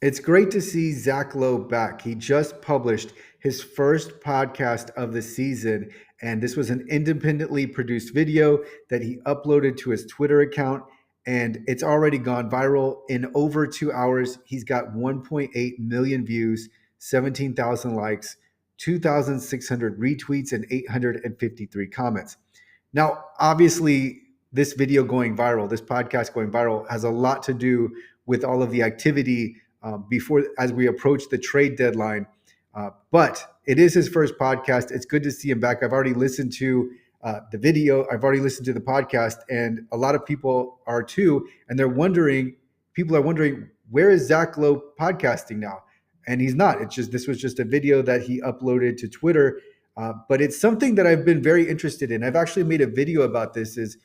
It's great to see Zach Lowe back. He just published his first podcast of the season, and this was an independently produced video that he uploaded to his Twitter account, and it's already gone viral. In over 2 hours, he's got 1.8 million views, 17,000 likes, 2,600 retweets, and 853 comments. Now, obviously, this video going viral, this podcast going viral, has a lot to do with all of the activity before as we approach the trade deadline. But it is his first podcast. It's good to see him back. I've already listened to the video. I've already listened to the podcast, and a lot of people are too. And they're wondering, people are wondering, where is Zach Lowe podcasting now? And he's not. It's just this was just a video that he uploaded to Twitter. But it's something that I've been very interested in. I've actually made a video about this. Is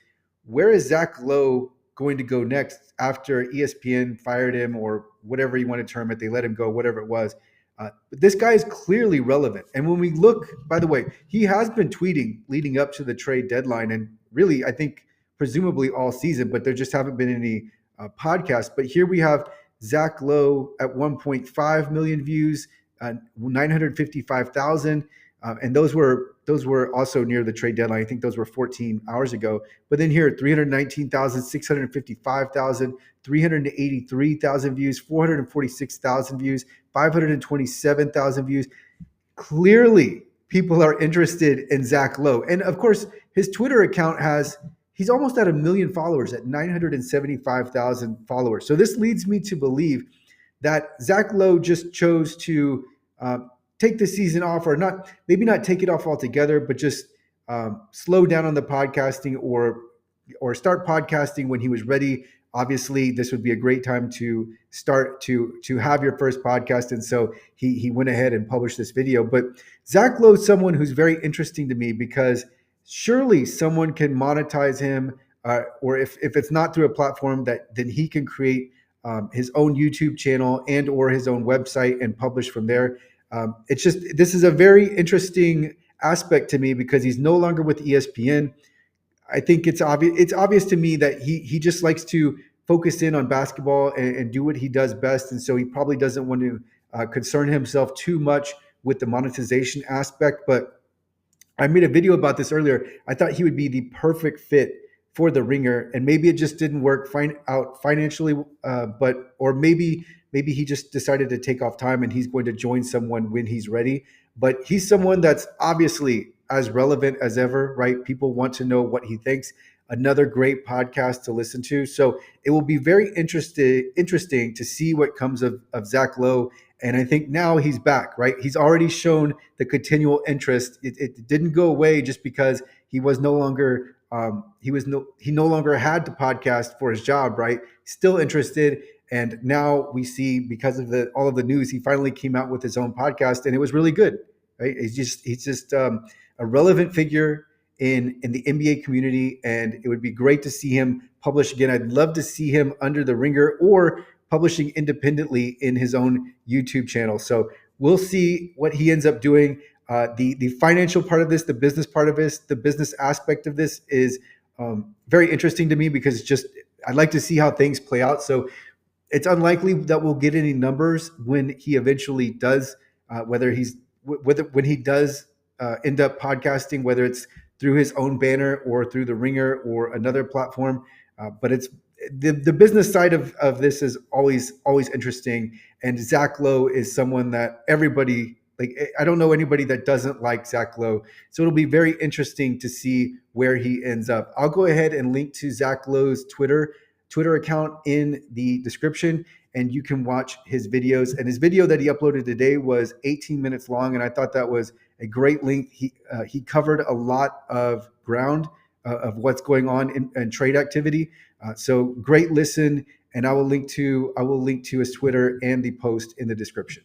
where is Zach Lowe going to go next after ESPN fired him or whatever you want to term it? They let him go, whatever it was. But this guy is clearly relevant. And when we look, by the way, he has been tweeting leading up to the trade deadline, and really, I think, presumably all season, but there just haven't been any podcasts. But here we have Zach Lowe at 1.5 million views, 955,000. And those were also near the trade deadline. I think those were 14 hours ago. But then here, 319,000, 655,000, 383,000 views, 446,000 views, 527,000 views. Clearly, people are interested in Zach Lowe. And of course, his Twitter account he's almost at 1 million followers at 975,000 followers. So this leads me to believe that Zach Lowe just chose to take the season off, or not, maybe not take it off altogether, but just slow down on the podcasting, or start podcasting when he was ready. Obviously, this would be a great time to start to have your first podcast, and so he went ahead and published this video. But Zach Lowe is someone who's very interesting to me because surely someone can monetize him, or if it's not through a platform, that then he can create his own YouTube channel and or his own website and publish from there. It's just, this is a very interesting aspect to me because he's no longer with ESPN. I think it's obvious. It's obvious to me that he just likes to focus in on basketball and do what he does best, and so he probably doesn't want to concern himself too much with the monetization aspect. But I made a video about this earlier. I thought he would be the perfect fit for the Ringer, and maybe it just didn't work out financially, or maybe he just decided to take off time and he's going to join someone when he's ready. But he's someone that's obviously as relevant as ever, right? People want to know what he thinks. Another great podcast to listen to. So it will be very interesting to see what comes of Zach Lowe. And I think now he's back, right? He's already shown the continual interest. It didn't go away just because he was no longer he no longer had to podcast for his job, right? Still interested. And now we see, because of all of the news, he finally came out with his own podcast, and it was really good, right? He's just a relevant figure in the NBA community, and it would be great to see him publish again. I'd love to see him under the Ringer or publishing independently in his own YouTube channel. So we'll see what he ends up doing. The financial part of this, the business part of this, the business aspect of this is very interesting to me because I'd like to see how things play out. So it's unlikely that we'll get any numbers when he eventually does, when he does end up podcasting, whether it's through his own banner or through the Ringer or another platform. But it's the business side of this is always interesting. And Zach Lowe is someone that everybody, like, I don't know anybody that doesn't like Zach Lowe. So it'll be very interesting to see where he ends up. I'll go ahead and link to Zach Lowe's Twitter account in the description, and you can watch his videos. And his video that he uploaded today was 18 minutes long, and I thought that was a great length. He covered a lot of ground of what's going on in trade activity. So great listen, and I will link to his Twitter and the post in the description.